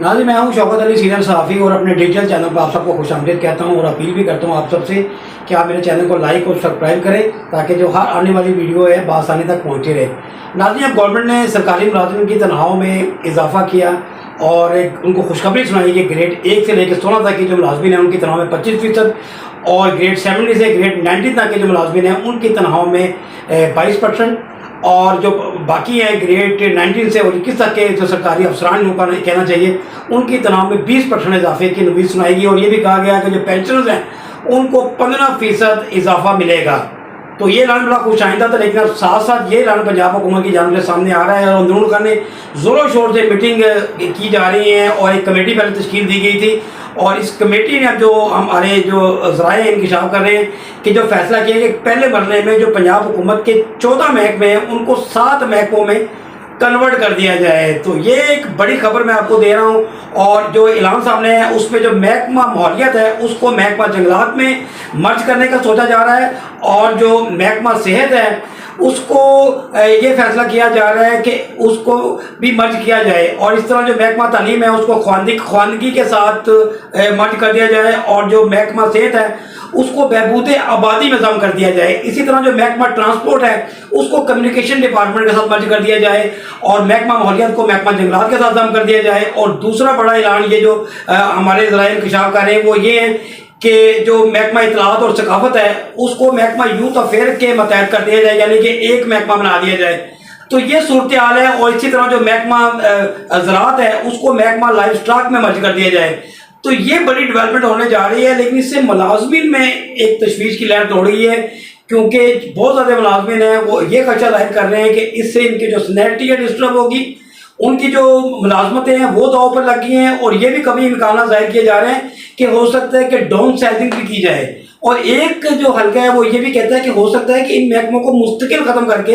नाज़रीन, मैं हूं शौकत अली, सीनियर सहाफ़ी, और अपने डिजिटल चैनल पर आप सबको खुशामदीद कहता हूं और अपील भी करता हूं आप सबसे कि आप मेरे चैनल को लाइक और सब्सक्राइब करें ताकि जो हर आने वाली वीडियो है बआसानी तक पहुंची रहे। नाज़रीन, अब गवर्नमेंट ने सरकारी मुलाजिम की तनख्वाहों में इजाफा किया और उनको खुशखबरी सुनाई कि ग्रेड 1 से लेकर 16 तक की जो मुलाजमीन हैं उनकी तनख्वाह में 25% और ग्रेड 70 से ग्रेड 90 तक के जो मुलाजमीन हैं उनकी तनख्वाह में 22% और जो बाकी हैं ग्रेड 19 से और 21 तक के जो सरकारी अफसरान उनका कहना चाहिए उनकी तनख्वाह में 20% इजाफे की नवीद सुनाई। और ये भी कहा गया कि जो पेंशनर्स हैं उनको 15% इजाफा मिलेगा। तो ये ऐलान बड़ा खुश आइंदा था, लेकिन अब साथ साथ ये ऐलान पंजाब हुकूमत की जानिब से सामने आ रहा है और अंदरून खाने ज़ोरों शोर से मीटिंग की जा रही है और एक कमेटी पहले तश्कील दी गई थी और इस कमेटी ने अब जो हमारे जो ज़राए इंकशाफ कर रहे हैं कि जो फैसला किया कि पहले मरने में जो पंजाब हुकूमत के 14 महकमे हैं उनको 7 महकमों में कन्वर्ट कर दिया जाए। तो ये एक बड़ी खबर मैं आपको दे रहा हूँ और जो ऐलान सामने है उसमें जो महकमा माहौलियत है उसको महकमा जंगलात में मर्ज करने का सोचा जा रहा है और जो महकमा सेहत है उसको ये फैसला किया जा रहा है कि उसको भी मर्ज किया जाए और इस तरह जो महकमा तालीम है उसको ख्वानगी के साथ मर्ज कर दिया जाए और जो महकमा सेहत है उसको बहबूद आबादी में जम कर दिया जाए। इसी तरह जो महकमा ट्रांसपोर्ट है उसको कम्युनिकेशन डिपार्टमेंट के साथ मर्ज कर दिया जाए और महकमा माहौलियत को महकमा जंगलात के साथ जम कर दिया जाए। और दूसरा बड़ा ऐलान ये जो हमारे ज़राए इंकशाफ कर रहे हैं वो ये है कि जो महकमा इत्तलात और सकाफत है उसको महकमा यूथ अफेयर के मतहत कर दिया जाए, यानी कि एक महकमा बना दिया जाए। तो ये सूरत हाल है। और इसी तरह जो महकमा ज़राअत है उसको महकमा लाइव स्टॉक में मर्ज कर दिया जाए। तो ये बड़ी डेवलपमेंट होने जा रही है, लेकिन इससे मुलाजमीन में एक तशवीश की लहर दौड़ रही है क्योंकि बहुत ज़्यादा मुलाजमीन हैं वो ये खदशा जाहिर कर रहे हैं कि इससे इनकी जो सैलरी है डिस्टर्ब होगी, उनकी जो मुलाजमतें हैं वो दाव पर लगी हैं और ये भी कभी इम्कान जाहिर किए जा रहे हैं कि हो सकता है कि डाउन साइजिंग भी की जाए। और एक जो हल्का है वो ये भी कहता है कि हो सकता है कि इन महकमों को मुस्तकिल ख़त्म करके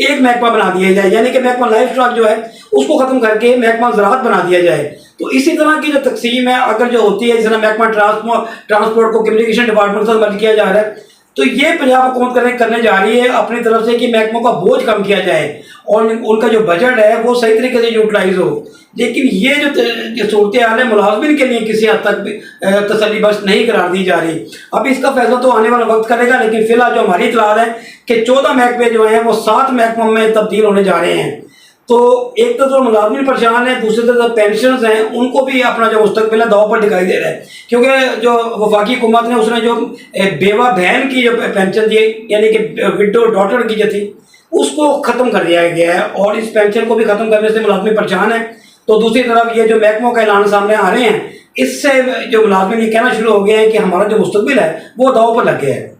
एक महकमा बना दिया जाए, यानी कि महकमा लाइफ स्टॉक जो है उसको ख़त्म करके महकमा ज़राअत बना दिया जाए। तो इसी तरह की जो तकसीम है अगर जो होती है, जिस तरह महकमा ट्रांसपोर्ट को कम्युनिकेशन डिपार्टमेंट से मर्ज किया जा रहा है, तो ये पंजाब हुकूमत करने जा रही है अपनी तरफ से कि महकमों का बोझ कम किया जाए और उनका जो बजट है वो सही तरीके से यूटिलाइज हो। लेकिन ये जो सूरत हाल है मुलाजमिन के लिए किसी हद तक तसल्ली बख्श नहीं करार दी जा रही। अब इसका फैसला तो आने वाला वक्त करेगा, लेकिन फिलहाल जो हमारी इतलात है कि 14 महकमे जो हैं वो 7 महकमों में तब्दील होने जा रहे हैं। तो एक तो मुलाजमिन परेशान है, दूसरी तरफ पेंशनर्स हैं उनको भी अपना जो मुस्तकबिल है दाव पर दिखाई दे रहा है क्योंकि जो वफाकी हुकूमत ने उसने जो बेवा बहन की जो पेंशन दी यानी कि विडो डॉटर की जो थी उसको ख़त्म कर दिया गया है और इस पेंशन को भी ख़त्म करने से मुलाजमिन परेशान है। तो दूसरी तरफ ये जो महकमों का ऐलान सामने आ रहे हैं इससे जो मुलाजमिन ये कहना शुरू हो गए हैं कि हमारा जो मुस्तकबिल है वो दाव पर लग गया है।